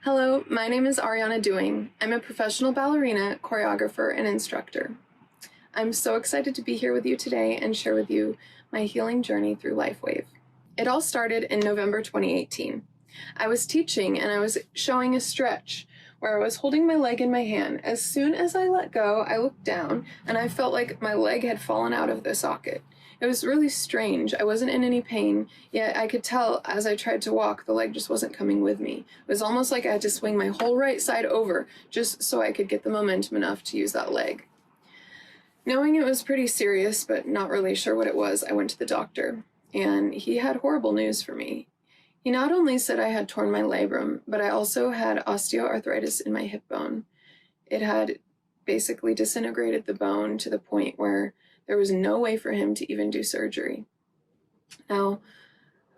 Hello, my name is Ariana Doing. I'm a professional ballerina, choreographer, and instructor. I'm so excited to be here with you today and share with you my healing journey through LifeWave. It all started in November 2018. I was teaching and I was showing a stretch where I was holding my leg in my hand. As soon as I let go, I looked down and I felt like my leg had fallen out of the socket. It was really strange. I wasn't in any pain, yet I could tell as I tried to walk, the leg just wasn't coming with me. It was almost like I had to swing my whole right side over just so I could get the momentum enough to use that leg. Knowing it was pretty serious, but not really sure what it was, I went to the doctor, and he had horrible news for me. He not only said I had torn my labrum, but I also had osteoarthritis in my hip bone. It had basically disintegrated the bone to the point where there was no way for him to even do surgery. Now,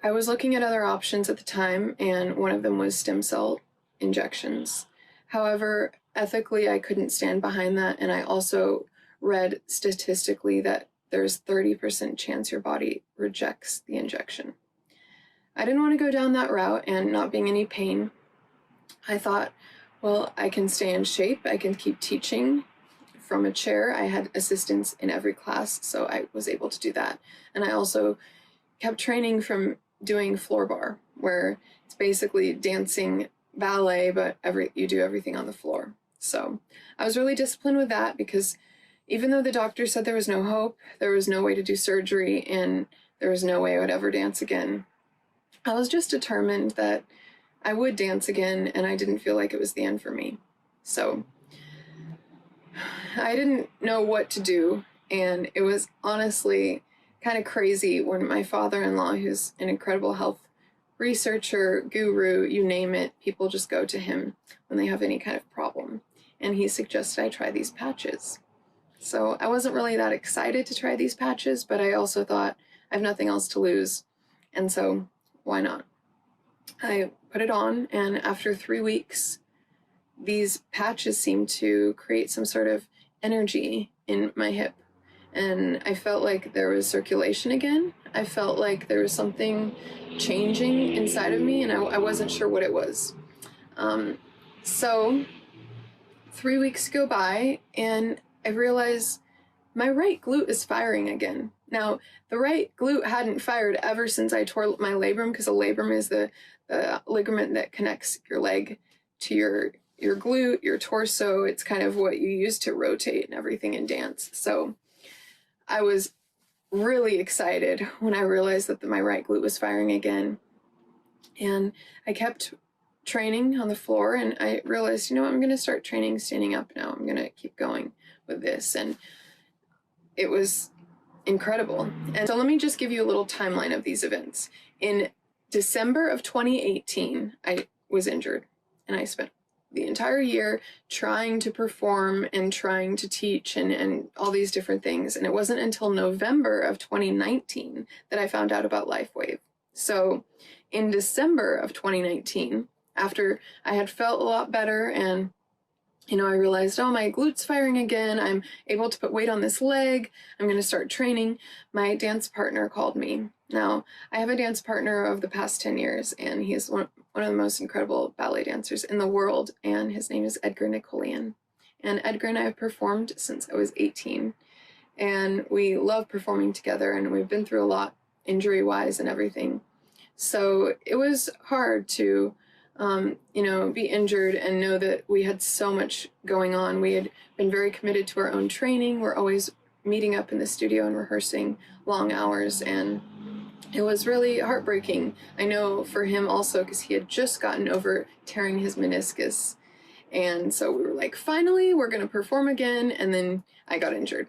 I was looking at other options at the time, and one of them was stem cell injections. However, ethically, I couldn't stand behind that, and I also read statistically that there's 30% chance your body rejects the injection. I didn't want to go down that route, and not being any pain, I thought, well, I can stay in shape, I can keep teaching from a chair. I had assistants in every class, so I was able to do that. And I also kept training from doing floor bar, where it's basically dancing ballet, but you do everything on the floor. So I was really disciplined with that because even though the doctor said there was no hope, there was no way to do surgery, and there was no way I would ever dance again, I was just determined that I would dance again, and I didn't feel like it was the end for me. So I didn't know what to do, and it was honestly kind of crazy when my father-in-law, who's an incredible health researcher, guru, you name it, people just go to him when they have any kind of problem. And he suggested I try these patches. So I wasn't really that excited to try these patches, but I also thought I have nothing else to lose, and so why not? I put it on, and after 3 weeks, these patches seemed to create some sort of energy in my hip, and I felt like there was circulation again. I felt like there was something changing inside of me, and I wasn't sure what it was. So 3 weeks go by, and I realize my right glute is firing again. Now, the right glute hadn't fired ever since I tore my labrum, because a labrum is the ligament that connects your leg to your glute, your torso. It's kind of what you use to rotate and everything in dance. So I was really excited when I realized that my right glute was firing again. And I kept training on the floor, and I realized, I'm going to start training standing up now. I'm going to keep going with this. And it was incredible. And so let me just give you a little timeline of these events. In December of 2018, I was injured, and I spent the entire year trying to perform and trying to teach and all these different things. And it wasn't until November of 2019 that I found out about LifeWave. So in December of 2019, after I had felt a lot better and I realized, oh, my glute's firing again, I'm able to put weight on this leg, I'm going to start training, my dance partner called me. Now, I have a dance partner of the past 10 years, and he is one of the most incredible ballet dancers in the world, and his name is Edgar Nicolian. And Edgar and I have performed since I was 18, and we love performing together, and we've been through a lot injury-wise and everything. So it was hard to be injured and know that we had so much going on. We had been very committed to our own training. We're always meeting up in the studio and rehearsing long hours, and it was really heartbreaking. I know for him also, because he had just gotten over tearing his meniscus. And so we were like, finally, we're going to perform again. And then I got injured.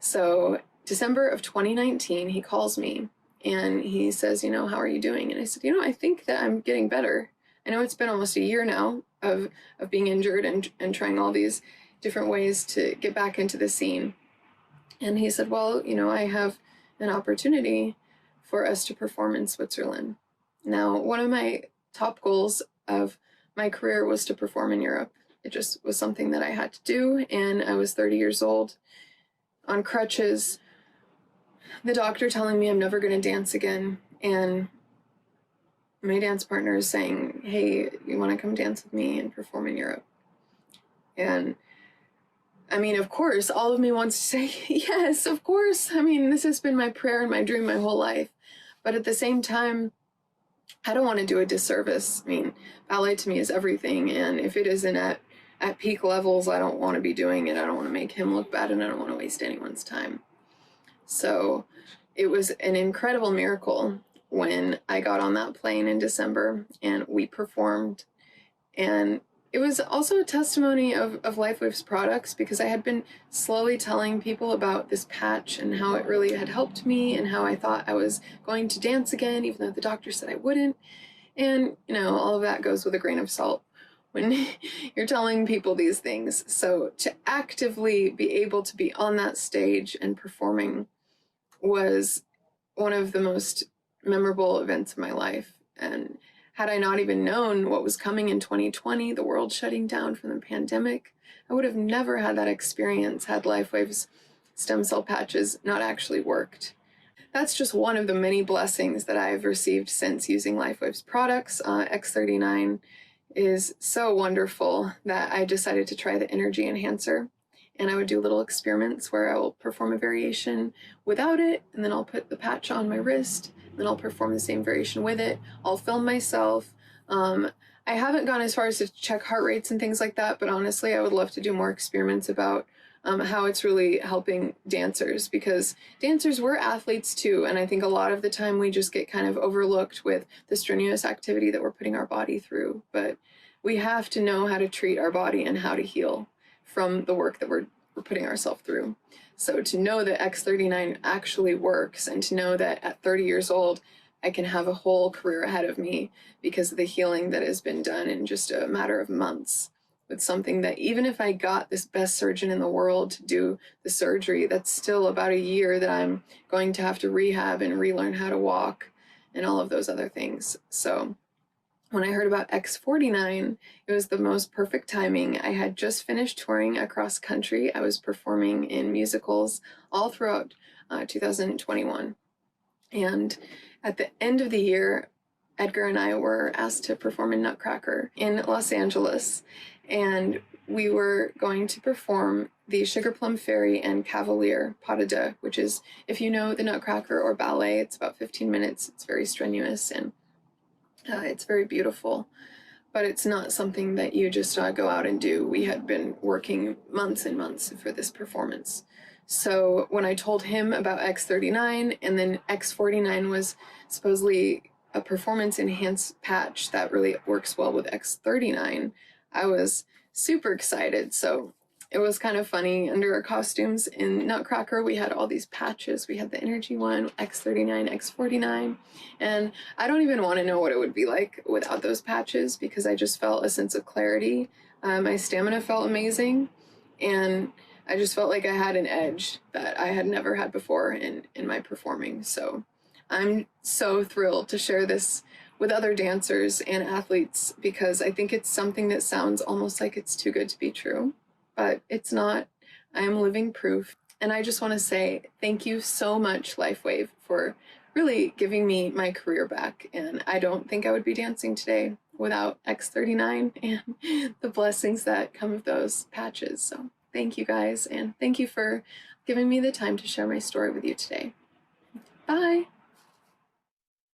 So December of 2019, he calls me and he says, how are you doing? And I said, I think that I'm getting better. I know it's been almost a year now of being injured and trying all these different ways to get back into the scene. And he said, well, I have an opportunity for us to perform in Switzerland. Now, one of my top goals of my career was to perform in Europe. It just was something that I had to do, and I was 30 years old, on crutches, the doctor telling me I'm never going to dance again, and my dance partner is saying, hey, you want to come dance with me and perform in Europe? And I mean, of course, all of me wants to say, yes, of course. I mean, this has been my prayer and my dream my whole life. But at the same time, I don't want to do a disservice. I mean, ballet to me is everything. And if it isn't at peak levels, I don't want to be doing it. I don't want to make him look bad, and I don't want to waste anyone's time. So it was an incredible miracle when I got on that plane in December and we performed. And it was also a testimony of LifeWave's products, because I had been slowly telling people about this patch and how it really had helped me and how I thought I was going to dance again, even though the doctor said I wouldn't. And, you know, all of that goes with a grain of salt when you're telling people these things. So to actively be able to be on that stage and performing was one of the most memorable events of my life. And had I not even known what was coming in 2020, the world shutting down from the pandemic, I would have never had that experience had LifeWave's stem cell patches not actually worked. That's just one of the many blessings that I've received since using LifeWave's products. X39 is so wonderful that I decided to try the energy enhancer. And I would do little experiments where I will perform a variation without it, and then I'll put the patch on my wrist, and then I'll perform the same variation with it. I'll film myself. I haven't gone as far as to check heart rates and things like that, but honestly, I would love to do more experiments about how it's really helping dancers, because dancers, we're athletes too, and I think a lot of the time we just get kind of overlooked with the strenuous activity that we're putting our body through. But we have to know how to treat our body and how to heal from the work that we're putting ourselves through. So to know that X39 actually works, and to know that at 30 years old, I can have a whole career ahead of me because of the healing that has been done in just a matter of months, with something that even if I got this best surgeon in the world to do the surgery, that's still about a year that I'm going to have to rehab and relearn how to walk and all of those other things. So when I heard about X49, it was the most perfect timing. I had just finished touring across country. I was performing in musicals all throughout 2021. And at the end of the year, Edgar and I were asked to perform in Nutcracker in Los Angeles. And we were going to perform the Sugar Plum Fairy and Cavalier Pas de Deux, which is, if you know the Nutcracker or ballet, it's about 15 minutes. It's very strenuous, and it's very beautiful, but it's not something that you just go out and do. We had been working months and months for this performance. So when I told him about X39, and then X49 was supposedly a performance enhanced patch that really works well with X39, I was super excited. So it was kind of funny. Under our costumes in Nutcracker, we had all these patches. We had the energy one, X39, X49, and I don't even want to know what it would be like without those patches, because I just felt a sense of clarity. My stamina felt amazing, and I just felt like I had an edge that I had never had before in my performing. So I'm so thrilled to share this with other dancers and athletes, because I think it's something that sounds almost like it's too good to be true, but it's not. I am living proof. And I just want to say thank you so much, LifeWave, for really giving me my career back. And I don't think I would be dancing today without X39 and the blessings that come with those patches. So thank you guys, and thank you for giving me the time to share my story with you today. Bye.